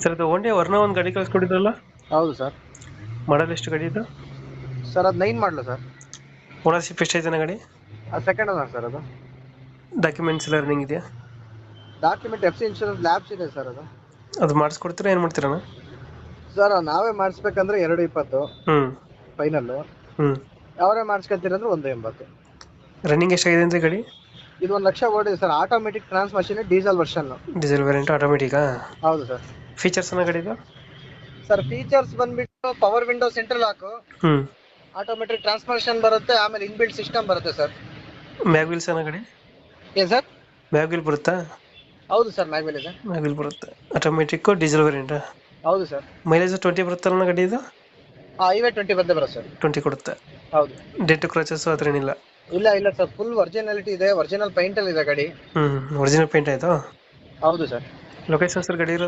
Sir ಅದು ಒಂದೇ ವರ್ಣ ಒಂದು ಗಾಡಿ ಕಳ್ಸ್ಕೊಟ್ಟಿದ್ರಲ್ಲ, ಹೌದು ಸರ್. ಮಾಡಲ್ ಎಷ್ಟು ಗಾಡಿ ಇದು? ಸರ್ ಅದು 9 ಮಾಡಲು ಸರ್. ಓನರ್ಶಿಪ್ ಎಷ್ಟೈತೆ ಗಾಡಿ? ಅದು ಸೆಕೆಂಡ್ ಓನರ್ ಸರ್. ಅದು ಡಾಕ್ಯುಮೆಂಟ್ಸ್ ಎಲ್ಲ ರನ್ನಿಂಗ್ ಇದೆಯಾ? ಡಾಕ್ಯುಮೆಂಟ್ FC ಇನ್ಶೂರೆನ್ಸ್ ಲ್ಯಾಬ್ಸ್ ಇದೆ ಸರ್. ಅದು ಅದು ಮಾಡಿಸ್ಕೊಡ್ತೀರಾ ಏನು ಮಾಡ್ತೀರಣ್ಣ? ಸರ್ ನಾವೇ ಮಾಡಿಸ್ಬೇಕಂದ್ರೆ 220 ಹ್ಞೂ ಫೈನಲ್ಲು. ಹ್ಞೂ. ಅವರೇ ಮಾಡಿಸ್ಕೊತೀರಂದ್ರೆ 180. ರನ್ನಿಂಗ್ ಎಷ್ಟಾಗಿದೆ ಅಂದರೆ ಗಾಡಿ? ಇದು 1 ಲಕ್ಷ ಓಡಿದೆ sir. Automatic transmission, diesel version. Diesel variant, ಆಟೋಮೆಟಿಕಾ? ಹೌದು ಸರ್. ಫೀಚರ್ಸ್ ಅನ್ನ ಗಾಡಿದು? ಸರ್ ಫೀಚರ್ಸ್ ಬಂದ್ಬಿಟ್ಟು ಪವರ್ ವಿಂಡೋ, ಸೆಂಟ್ರಲ್ ಲಾಕು, ಹ್ಞೂ. ಆಟೋಮೆಟಿಕ್ ಟ್ರಾನ್ಸ್ಮಿಷನ್ ಬರುತ್ತೆ, ಆಮೇಲೆ ಇನ್ಬಿಲ್ಟ್ ಸಿಸ್ಟಮ್ ಬರುತ್ತೆ ಸರ್. ಮ್ಯಾಗ್ ವೀಲ್ಸ್ ಅನ್ನ ಗಾಡಿ? ಏನು ಸರ್? ಮ್ಯಾಗ್ ವೀಲ್ ಬರುತ್ತಾ? ಹೌದು ಸರ್, ಮ್ಯಾಗ್ವೆಲ್ ಇದೆ. ಮ್ಯಾಗ್ ವೀಲ್ ಬರುತ್ತೆ. ಆಟೋಮೆಟಿಕ್ಕು, ಡೀಸೆಲ್ ವೇರಿಯಂಟಾ? ಹೌದು ಸರ್. ಮೈಲೇಜ್ 20 ಬರುತ್ತಲ್ಲ ಗಾಡಿ ಇದು? ಹೈವೇ 20 ಬಂದೇ ಬರುತ್ತೆ ಸರ್. 20 ಕೊಡುತ್ತೆ. ಹೌದು. ಡೆಂಟು ಕ್ರಾಚಸ್ ಆ ಥರ ಏನಿಲ್ಲ? ಇಲ್ಲ ಇಲ್ಲ ಸರ್, ಫುಲ್ ಒರಿಜಿನಾಲಿಟಿ ಇದೆ. ಒರಿಜಿನಲ್ ಪೈಂಟ್ ಅಲ್ಲಿ ಇದೆ ಗಾಡಿ. ಒರಿಜಿನಲ್ ಪೇಂಟ್ ಆಯಿತು? ಹೌದು ಸರ್. ಲೊಕೇಶನ್ ಸರ್ ಗಾಡಿ ಇರೋದು?